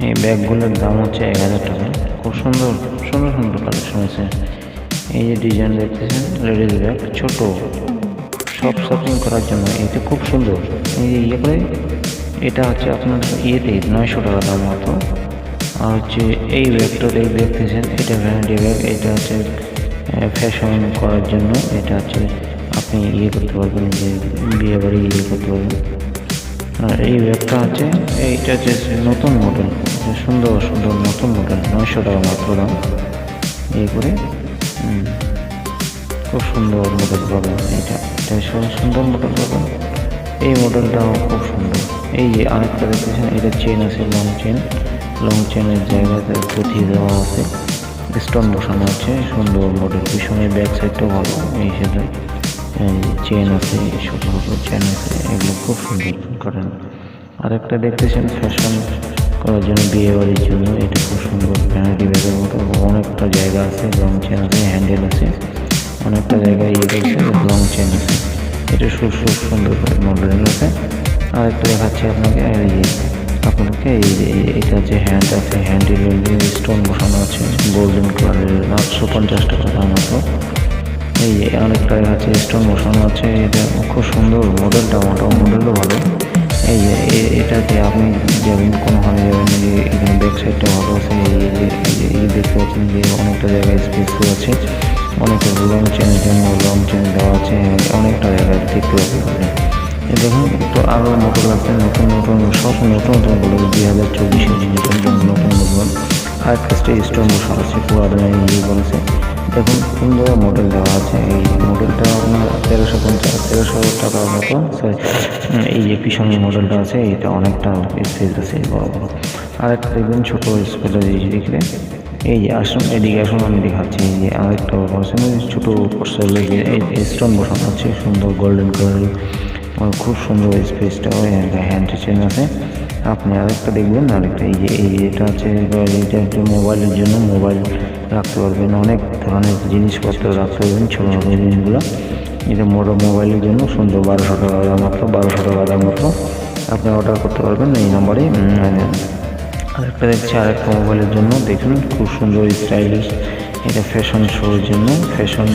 এই ব্যাগগুলোর দাম হচ্ছে 1000 টাকা। খুব সুন্দর সুন্দর সুন্দর কালেকশন আছে। এই যে ডিজাইন দেখতেছেন, লেডিস ব্যাগ ছোট, সব শপিং করার জন্য এটা খুব সুন্দর। এই যে ইয়ে করে, এটা হচ্ছে আপনার ইয়েতে 900 টাকা দাম মতো। আর হচ্ছে এই ব্যাগটা দেখতেছেন, এটা ভ্যানিটি ব্যাগ। এটা হচ্ছে ফ্যাশন করার জন্য। এটা হচ্ছে আপনি ইয়ে করতে পারবেন, যে বিয়ে বাড়ি ইয়ে করতে পারবেন। আর এই ব্যাগটা হচ্ছে, এইটা হচ্ছে নতুন মডেল, সুন্দর সুন্দর নতুন মডেল, 900 টাকা মাত্র দাম। এই করে খুব সুন্দর মডেল পাবেন। এটা সুন্দর মডেল পাবেন। এই মডেলটাও খুব সুন্দর। এই যে আরেকটা দেখতেছেন, এটা চেন আছে, লং চেনের জায়গাতে পুঁথি দেওয়া আছে, স্টোন বসানো আছে, সুন্দর মডেল। পিছনে ব্যাক সাইডটাও ভালো। এই সাথে চেন আছে, ছোটো ছোটো চেন আছে, এগুলো খুব সুন্দর করেন। আরেকটা দেখতেছেন ফ্যাশন করার জন্য, বিয়ে বাড়ির জন্য। এটা খুব সুন্দর, ভ্যানিটি ব্যাগের মতো। অনেকটা জায়গা আছে, লং চেন আছে, হ্যান্ডেল আছে, অনেকটা জায়গায় ইয়ে করছে, লং চেন আছে। এটা খুব সুন্দর করে মডেল আছে। আরেকটা দেখাচ্ছি আপনাকে। এই যে এটা যে হ্যান্ড আছে, হ্যান্ডেল স্টোন বসানো আছে, গোল্ডেন কালারের, 850 টাকা দাম মতো। এই যে অনেকটা আছে, স্টোন বসানো আছে। এটা খুব সুন্দর মডেলটা, মডেলও ভালো। এই যে এটাতে আপনি যাবেন, কোনোখানে যাবেন, যে এখানে ব্যাক সাইডটা ভালো আছে। এই দেখতে পাচ্ছেন যে অনেকটা জায়গায় স্পেসও আছে, অনেকটা লং চেনের জন্য লং চেন দেওয়া আছে, অনেকটা জায়গায় দেখতে পাচ্ছেন। দেখুন একটু আরও মডেল আছে, নতুন সব নতুন বলে 2024-এর জন্য নতুন মডেল। আর একটা স্টোন বসানো আছে, পুরাতন ইয়ে করেছে। দেখুন সুন্দর মডেল দেওয়া আছে। এই মডেলটা আপনার 1350 টাকার মতো। সরি, এই যে পিছনের মডেলটা আছে, এটা অনেকটা স্পেস আছে, বড় বড়। আর একটা দেখবেন ছোটো স্পেস দেখলে। এই যে আসুন, এদিকে আসুন, আমি দেখাচ্ছি। এই যে আরেকটা ছোটো স্টোন বসানো আছে, সুন্দর গোল্ডেন কালার, খুব সুন্দর স্পেসটা। হ্যান্ড চেন আছে। আপনি আরেকটা দেখবেন, আরেকটা এটা আছে, এটা একটা মোবাইলের জন্য, মোবাইল রাখতে পারবেন, অনেক ধরনের জিনিসপত্র রাখতে পারবেন, ছোটো ছোটো জিনিসগুলো। এটা মোবাইলের জন্য সুন্দর, 1200 টাকা দাম মাত্র, 1200 টাকা দাম মাত্র। আপনি অর্ডার করতে পারবেন এই নম্বরে। আরেকটা দেখছি, আরেকটা মোবাইলের জন্য দেখুন, খুব সুন্দর স্টাইলিশ। এটা ফ্যাশন শোর জন্য, ফ্যাশন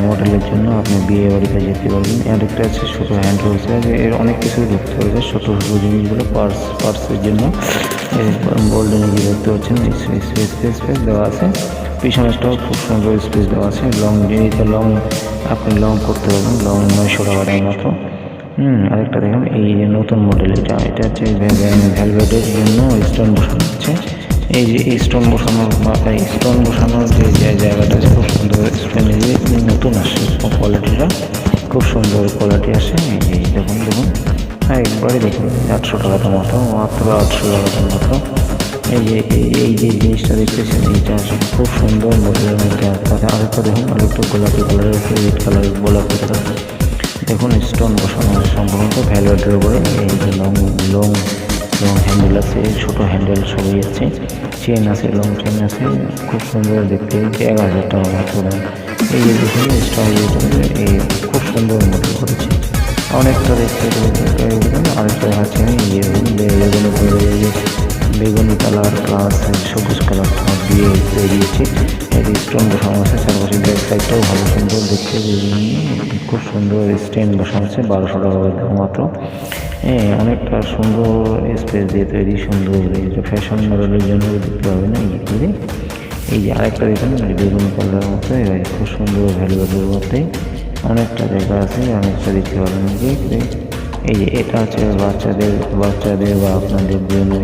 মডেলের জন্য আপনি বিয়ে বাড়িতে যেতে পারবেন। আরেকটা আছে ছোটো হ্যান্ড রয়েছে, এর অনেক কিছু ঢুকতে পারবে, ছোটো ছোটো জিনিসগুলো, পার্সের জন্য। গোল্ডেন যে দেখতে পাচ্ছেন, স্পেস দেওয়া আছে। পিছনেরটাও খুব সুন্দর স্পেস দেওয়া আছে। লং আপনি লং করতে পারবেন, লং 900 টাকা দাম মতো। আরেকটা দেখুন, এই যে নতুন মডেল, এটা হচ্ছে ভেলভেটের জন্য স্টোন বসানো হচ্ছে। এই যে স্টোন বসানোর যে জায়গাটা আছে, খুব সুন্দর স্টোনের নতুন আসছে, কোয়ালিটিটা খুব সুন্দর কোয়ালিটি আসে। এই যে দেখুন, হ্যাঁ একবারে দেখুন, 800 টাকা মতো, মাত্র 800 টাকা মতো। এই যে জিনিসটা দেখতেছেন, এইটা খুব সুন্দর মডেলের মধ্যে। আরেকটা দেখুন, আরেকটা গোলাপি কালারের আছে, রেড কালারের গোলাপি কালার। দেখুন স্টোন বসানো আছে সম্পূর্ণ ভ্যালভেটের উপরে। এই যে লং হ্যান্ডেল আছে, ছোটো হ্যান্ডেল সবই আছে, চেন আছে, লং চেন আছে, খুব সুন্দর দেখতে। 1000 টাকা মাত্র দাম। এই যে দেখুন স্টাইল, এই খুব সুন্দর মডেল করেছে, অনেকটা দেখতে। আরেকটা আছে বেগুনি কালার প্লাস সবুজ কালার দিয়ে দিয়েছে। এর স্টোন বসানো আছে, চারপাশে ব্যাক সাইডটাও ভালো সুন্দর দেখতে, খুব সুন্দর স্ট্যান্ড বসানো আছে, 1200 টাকা দাম মাত্র। অনেকটা সুন্দর স্পেস দিয়ে তৈরি, সুন্দর। ফ্যাশন মডেলের জন্য দেখতে হবে না এই যে আরেকটা দেখুন, বেগুনি কালারের মতো, খুব সুন্দর ভ্যালুয়েবলের মধ্যে, অনেকটা জায়গা আছে, অনেকটা দেখতে পাবেন। এই যে এটা হচ্ছে বাচ্চাদের বা আপনাদের জন্য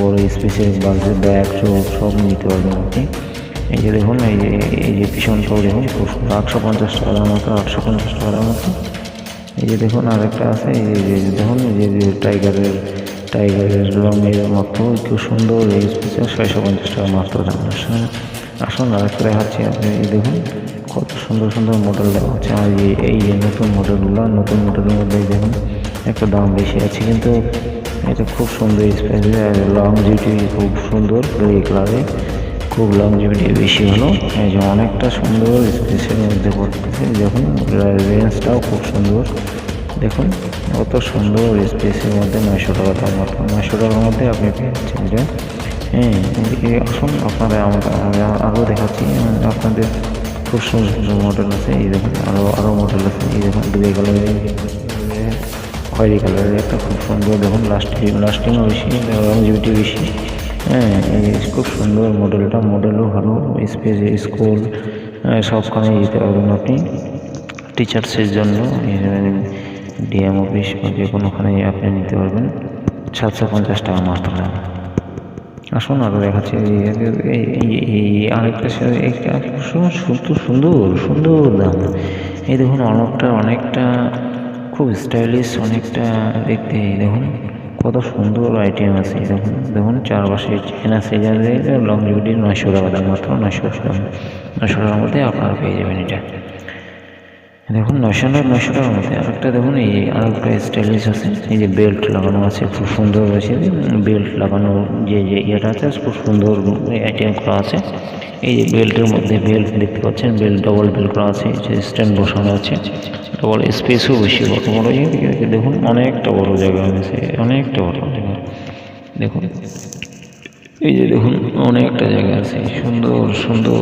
বড় স্পেসের বাচ্চাদের ব্যাগ সব নিতে পারবেন আপনি। এই যে দেখুন, এই যে পিছনটাও দেখুন, খুব 850 টাকার মতো, 850 টাকার মতো। এই যে দেখুন আরেকটা আছে, এই যে দেখুন, এই যে টাইগারের রঙের মতো, খুব সুন্দর এই স্পেসে, 650 টাকা মাত্র দাম। আসুন আরেকটা দেখাচ্ছি আপনি। এই দেখুন কত সুন্দর সুন্দর মডেল দেওয়া হচ্ছে। আর এই যে নতুন মডেলের মধ্যে দেখুন একটু দাম বেশি আছে, কিন্তু এটা খুব সুন্দর স্পেস, লং জিবিটি খুব সুন্দর, গ্রে কালারে, খুব লং জিবিটি বেশি হলো। এই যে অনেকটা সুন্দর স্পেসের মধ্যে পড়তেছে। দেখুন রেঞ্জটাও খুব সুন্দর, দেখুন কত সুন্দর স্পেসের মধ্যে 900 টাকা দাম, মাত্র 900 টাকার মধ্যে আপনি পেয়ে যাচ্ছেন এটা। হ্যাঁ, এদিকে আসুন আপনারা আরও দেখাচ্ছি আপনাদের। খুব সুন্দর সুন্দর মডেল আছে, এই দেখুন আরও মডেল আছে। এই দেখুন গ্রে কালারের, খয়েরি কালারের একটা খুব সুন্দর, দেখুন লাস্টিংও বেশি, লংজিভিটি বেশি। হ্যাঁ, এই খুব সুন্দর মডেলও ভালো। স্পেস স্কুল সবখানে যেতে পারবেন আপনি। টিচার্সের জন্য ডিএম অফিস বা যে কোনোখানে আপনি নিতে পারবেন। 750 টাকা মাত্র দাম। আসুন আরও দেখাচ্ছি। এই আরেকটা সুন্দর সুন্দর দাম। এই দেখুন অনেকটা খুব স্টাইলিশ, অনেকটা দেখতে। দেখুন কত সুন্দর আইটেম আছে। দেখুন চারপাশে চেন আছে, লংজিভিটি 900 টাকা দাম, মাত্র 900 টাকার মধ্যে আপনারা পেয়ে যাবেন এটা। দেখুন 900 টাকার মধ্যে আরেকটা দেখুন, এই আরেকটা স্টাইলিশ আছে। এই যে বেল্ট লাগানো আছে, খুব সুন্দর আছে। বেল্ট লাগানো যে ইয়েটা আছে, খুব সুন্দর আইটেম করা আছে। এই যে বেল্টের মধ্যে বেল্ট দেখতে পাচ্ছেন, ডবল বেল্ট করা আছে, যে স্ট্যান্ড বসানো আছে। ডবল স্পেসও বেশি বড় দেখুন অনেকটা বড় জায়গা আছে, অনেকটা বড় জায়গা। দেখুন এই যে দেখুন অনেকটা জায়গা আছে, সুন্দর সুন্দর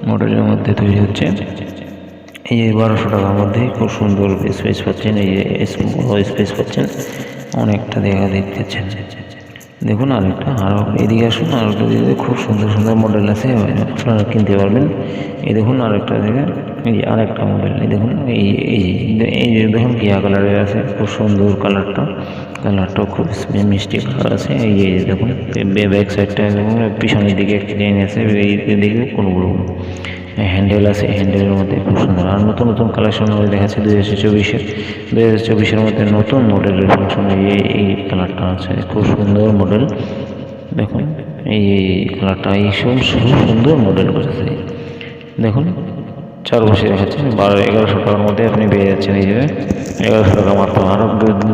মডেলের মধ্যে তৈরি হচ্ছে। এই যে 1200 টাকার মধ্যে খুব সুন্দর স্পেস পাচ্ছেন, এই যে স্পেস পাচ্ছেন, অনেকটা জায়গা দেখতেছেন। দেখুন আরও এদিকে আসুন, আরেকটা দিকে খুব সুন্দর সুন্দর মডেল আছে, আপনারা কিনতে পারবেন। এই দেখুন আরেকটা জায়গা, এই আরেকটা মডেল। এই দেখুন এই যে দেখুন ঘিয়া কালারের আছে, খুব সুন্দর কালারটাও খুব মিষ্টি কালার আছে। এই যে দেখুন ব্যাক সাইডটা দেখুন, পিছনের দিকে একটা চেইন আছে, এই দিকে কোনগুলো হ্যান্ডেল আছে, হ্যান্ডেলের মধ্যে খুব সুন্দর। আর নতুন নতুন কালেকশন দেখাচ্ছে 2024-এর মধ্যে নতুন মডেলের ফাংশন। এই কালারটা আছে, খুব সুন্দর মডেল। দেখুন এই কালারটা, এই সব সুন্দর মডেল করেছে। দেখুন চারপাশে দেখাচ্ছে 1100 টাকার মধ্যে আপনি পেয়ে যাচ্ছেন। এই যে 1100 টাকা মাত্র। আরও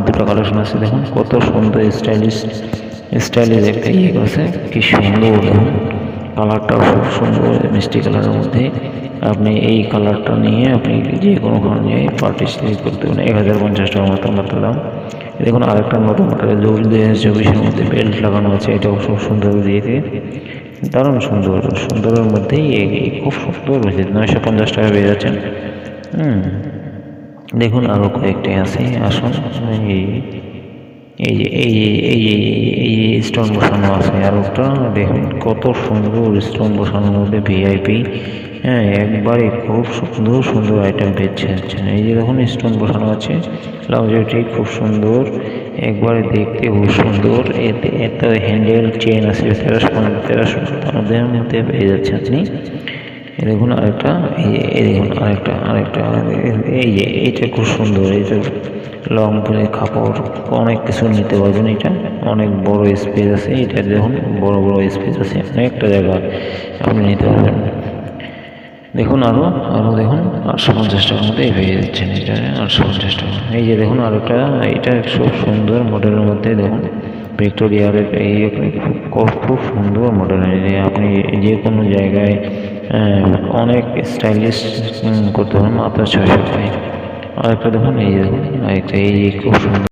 দুটো কালেকশন আছে, দেখুন কত সুন্দর স্টাইলিশ একটা ইয়ে করেছে, কি সুন্দর। দেখুন কালারটাও খুব সুন্দর মিষ্টি কালারের মধ্যে। আপনি এই কালারটা নিয়ে আপনি যে কোনো নিয়ে পার্টিসিপেট করতে পারেন। 1050 টাকা মাত্র দাম। দেখুন আরেকটা নতুন মডেল 2024-এর মধ্যে বেল্ট লাগানো আছে, এটাও খুব সুন্দর দিয়েছে, দারুণ সুন্দরের মধ্যেই খুব সুন্দর হয়েছে। 950 টাকা পেয়ে যাচ্ছেন। দেখুন আরও কয়েকটাই আছে, আসুন। এই স্টোন বসানো আছে, আর ওটা দেখুন কত সুন্দর স্টোন বসানোর মধ্যে ভিআইপি। হ্যাঁ, একবারে খুব সুন্দর আইটেম পেয়েছেন। এই যে দেখুন স্টোন বসানো আছে, লংজিভিটি খুব সুন্দর, একবারে দেখতে খুব সুন্দর। এত হ্যান্ডেল চেন আছে, 1300 মধ্যে পেয়ে যাচ্ছে আপনি। দেখুন আরেকটা, এই দেখুন আরেকটা এই যে এইটা খুব সুন্দর। এইটা লং করে কাপড় অনেক কিছু নিতে পারবেন। এটা অনেক বড় স্পেস আছে, এটা দেখুন বড় স্পেস আছে, অনেকটা জায়গা আপনি নিতে পারবেন। দেখুন আরও দেখুন 850 টাকার মধ্যে পেয়ে যাচ্ছেন এটা, 850 টাকা। এই যে দেখুন আরেকটা, এটা খুব সুন্দর মডেলের মধ্যে। দেখুন ভিক্টোরিয়ার এই খুব সুন্দর মডেল। আপনি যে কোনো জায়গায় অনেক স্টাইলিশ করতে পারেন মাত্র 600 টাকায়। আরেকটা দেখুন, এই দেখুন আরেকটা, এই খুব সুন্দর।